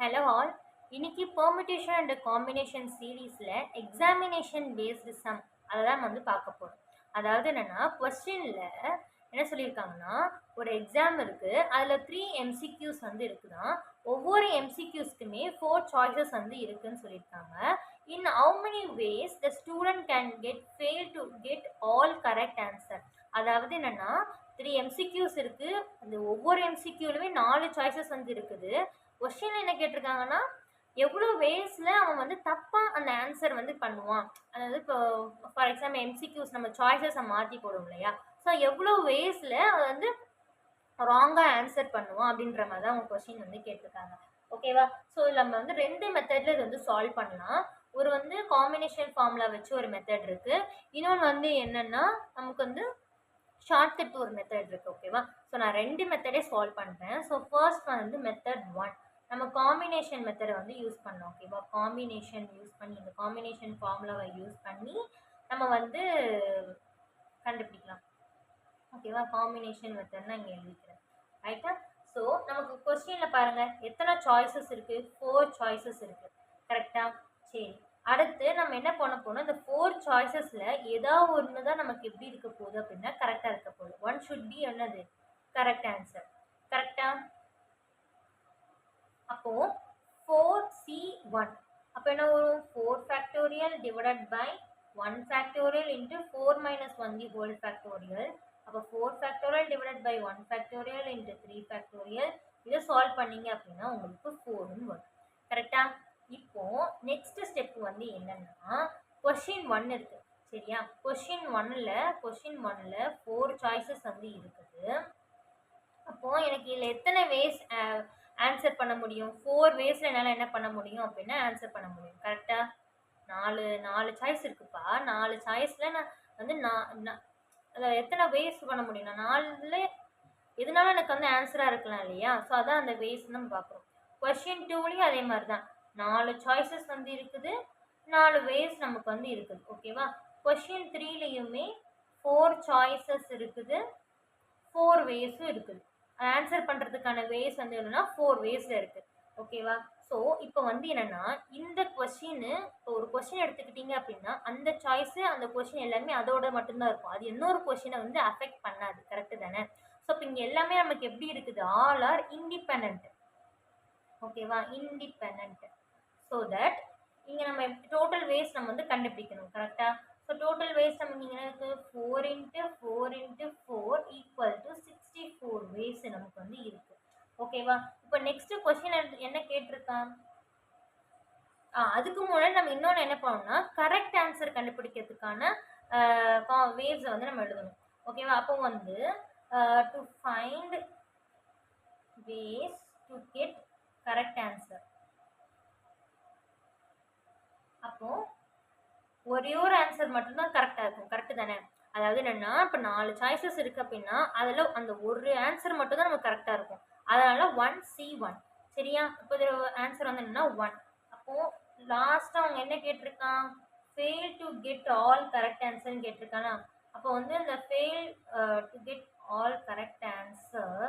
Hello all. இன்னைக்கு permutation and combination சீரீஸில் examination based some அதை தான் வந்து பார்க்க போகிறோம். அதாவது என்னென்னா கொஸ்டினில் என்ன சொல்லியிருக்காங்கன்னா, ஒரு எக்ஸாம் இருக்குது, அதில் 3 எம்சிக்யூஸ் வந்து இருக்குதான். ஒவ்வொரு எம்சிக்யூஸ்க்குமே 4 சாய்ஸஸ் வந்து இருக்குதுன்னு சொல்லியிருக்காங்க. In how many ways the student can fail to get all correct answer. அதாவது என்னென்னா 3 எம்சிக்யூஸ் இருக்குது, அந்த ஒவ்வொரு எம்சிக்யூலுமே 4 சாய்ஸஸ் வந்து இருக்குது. கொஸ்டின் என்ன கேட்டிருக்காங்கன்னா, எவ்வளோ வேஸில் அவன் வந்து தப்பாக அந்த ஆன்சர் வந்து பண்ணுவான். அதாவது இப்போ ஃபார் எக்ஸாம்பிள் எம்சிக்யூஸ் நம்ம சாய்ஸஸை மாற்றி போடுவோம் இல்லையா, ஸோ எவ்வளோ வேஸில் அவன் வந்து ராங்காக ஆன்சர் பண்ணுவான் அப்படின்ற மாதிரி தான் அவங்க கொஸ்டின் வந்து கேட்டிருக்காங்க. ஓகேவா? ஸோ நம்ம வந்து 2 மெத்தடில் இது வந்து சால்வ் பண்ணலாம். ஒரு வந்து காம்பினேஷன் ஃபார்முலா வச்சு ஒரு மெத்தட் இருக்குது, இன்னொன்று வந்து என்னென்னா நமக்கு வந்து ஷார்ட்கட் ஒரு மெத்தட் இருக்குது. ஓகேவா? ஸோ நான் 2 மெத்தடே சால்வ் பண்ணுறேன். ஸோ ஃபர்ஸ்ட் வந்து மெத்தட் 1, நம்ம காம்பினேஷன் மெத்தடை வந்து யூஸ் பண்ணோம். ஓகேவா? காம்பினேஷன் யூஸ் பண்ணி இந்த காம்பினேஷன் ஃபார்முலாவை யூஸ் பண்ணி நம்ம வந்து கண்டுபிடிக்கலாம். ஓகேவா? காம்பினேஷன் மெத்தட்னா இங்கே எழுதிக்கிறேன். ரைட்டா? ஸோ நமக்கு கொஸ்டினில் பாருங்கள் எத்தனை சாய்ஸஸ் இருக்குது, 4 சாய்ஸஸ் இருக்குது. கரெக்டாக? சரி, அடுத்து நம்ம என்ன பண்ண போனோம், இந்த 4 சாய்ஸஸில் ஏதாவது ஒன்று தான் நமக்கு எப்படி இருக்க போகுது அப்படின்னா கரெக்டாக இருக்க போகுது. 1 ஷுட் பி என்னது கரெக்ட் ஆன்சர். கரெக்டா? அப்போ 4C1 அப்போ என்ன வரும், 4 factorial divided by 1 factorial into 4 minus 1 the whole factorial. அப்போ 4 factorial divided by 1 factorial into 3 factorial. இதை சால்வ் பண்ணீங்க அப்படின்னா உங்களுக்கு 4ன்னு வரும். கரெக்டா? இப்போ நெக்ஸ்ட் ஸ்டெப் வந்து என்னன்னா, கொஸ்டின் 1 இருக்கு சரியா? கொஸ்டின் 1ல் 4 சாய்ஸஸ் வந்து இருக்குது. அப்போ எனக்கு இதில் எத்தனை வேஸ் ஆன்சர் பண்ண முடியும், 4 வேஸில் என்னால் என்ன பண்ண முடியும் அப்படின்னா ஆன்சர் பண்ண முடியும். கரெக்டாக? 4 சாய்ஸ் இருக்குப்பா. 4 சாய்ஸில் நான் வந்து அதில் எத்தனை வேஸ் பண்ண முடியும், நான் 4ல் எதுனாலும் எனக்கு வந்து ஆன்சராக இருக்கலாம் இல்லையா? ஸோ அதான் அந்த வேஸ் நம்ம பார்க்குறோம். கொஸ்டின் 2லேயும் அதே மாதிரி தான் 4 சாய்ஸஸ் வந்து இருக்குது, 4 வேஸ் நமக்கு வந்து இருக்குது. ஓகேவா? கொஸ்டின் 3லேயுமே 4 சாய்ஸஸ் இருக்குது, 4 வேஸும் இருக்குது. ஆன்சர் பண்ணுறதுக்கான வேஸ் வந்து என்னன்னா 4 வேஸில் இருக்குது. ஓகேவா? ஸோ இப்போ வந்து என்னென்னா இந்த கொஸ்டின், இப்போ ஒரு கொஸ்டின் எடுத்துக்கிட்டிங்க அப்படின்னா அந்த சாய்ஸு அந்த கொஸ்டின் எல்லாமே அதோட மட்டும்தான் இருக்கும், அது இன்னொரு கொஸ்டினை வந்து அஃபெக்ட் பண்ணாது. கரெக்டு தானே? ஸோ இப்போ இங்கே எல்லாமே நமக்கு எப்படி இருக்குது, ஆல் ஆர் இண்டிபெண்ட். ஓகேவா? இண்டிபெண்ட். ஸோ தட் இங்கே நம்ம டோட்டல் வேஸ் நம்ம வந்து கண்டுபிடிக்கணும். கரெக்டாக? ஸோ டோட்டல் வேஸ் நமக்கு இங்கே இருக்குது 4 into 4 into 4 equal to 64 ways நமக்கு வந்து இருக்குது. ஓகேவா? இப்போ நெக்ஸ்ட் கொஸ்டின் என்ன கேட்டிருக்கான், அதுக்கு முன்னாடி நம்ம இன்னொன்று என்ன பண்ணணும்னா கரெக்ட் ஆன்சர் கண்டுபிடிக்கிறதுக்கான வேவ்ஸை வந்து நம்ம எழுதணும். ஓகேவா? அப்போ வந்து to find ways to get correct answer. அப்போ ஒரே ஒரு ஆன்சர் மட்டும்தான் கரெக்டாக இருக்கும். கரெக்டு தானே? அதாவது என்னென்னா இப்போ 4 சாய்ஸஸ் இருக்குது அப்படின்னா அதில் அந்த ஒரு ஆன்சர் மட்டும் தான் நமக்கு கரெக்டாக இருக்கும். அதனால் 1C1 சரியா? இப்போ இதில் ஆன்சர் வந்து என்னென்னா 1. அப்போது லாஸ்ட்டாக அவங்க என்ன கேட்டிருக்கான், fail to get all correct ஆன்சர்னு கேட்டிருக்கானா? அப்போ வந்து இந்த fail to get all correct answer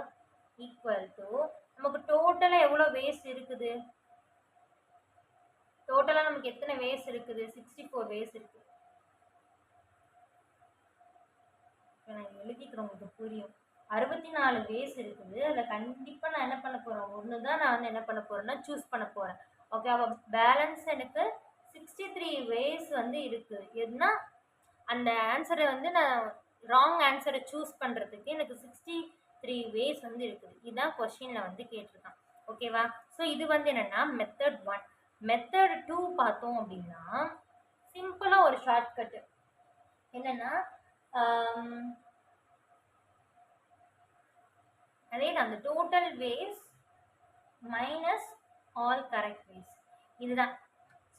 equal to நமக்கு டோட்டலாக எவ்வளோ வேஸ் இருக்குது, டோட்டலாக நமக்கு எத்தனை வேஸ் இருக்குது, 64 வேஸ் இருக்குது. நான் எழுதிக்கிறேன், உங்களுக்கு புரியும். 64 வேஸ் இருக்குது. அதில் கண்டிப்பாக நான் என்ன பண்ண போகிறேன், ஒன்று தான் நான் வந்து என்ன பண்ண போகிறேன்னா சூஸ் பண்ண போகிறேன். ஓகே? அப்போ பேலன்ஸ் எனக்கு 63 வேஸ் வந்து இருக்குது. எதுனா அந்த ஆன்சரை வந்து நான் ராங் ஆன்சரை சூஸ் பண்ணுறதுக்கு எனக்கு 63 வேஸ் வந்து இருக்குது. இதுதான் கொஸ்டினில் வந்து கேட்டிருக்கான். ஓகேவா? ஸோ இது வந்து என்னென்னா மெத்தட் 1. மெத்தட் 2 பார்த்தோம் அப்படின்னா சிம்பிளாக ஒரு ஷார்ட்கட்டு என்னென்னா, அதே தான் அந்த total ways minus all correct ways. இதுதான்.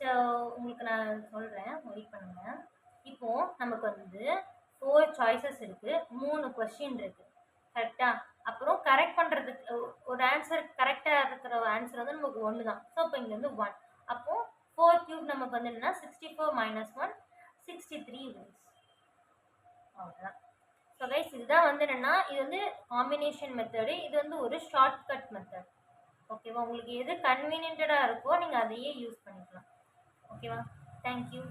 ஸோ உங்களுக்கு நான் சொல்கிறேன், வெயிட் பண்ணுங்கள். இப்போது நமக்கு வந்து 4 சாய்ஸஸ் இருக்குது, 3 கொஸ்டின் இருக்குது. கரெக்டாக? அப்புறம் கரெக்ட் பண்ணுறதுக்கு ஒரு ஆன்சர் கரெக்டாக இருக்கிற ஆன்சர் வந்து நமக்கு 1 தான். ஸோ இப்போ இங்கே வந்து 1. அப்போது 4 கியூப் நமக்கு வந்து என்னென்னா 64 மைனஸ் 1 63 வேஸ். அவ்வளோதான். ஸோ கைஸ் இதுதான் வந்து என்னென்னா இது வந்து காம்பினேஷன் மெத்தடு, இது வந்து ஒரு ஷார்ட்கட் மெத்தட். ஓகேவா? ஓகேவா? உங்களுக்கு எது கன்வீனியன்ட்டா இருக்கோ நீங்க அதையே யூஸ் பண்ணிக்கலாம். ஓகேவா? Thank you.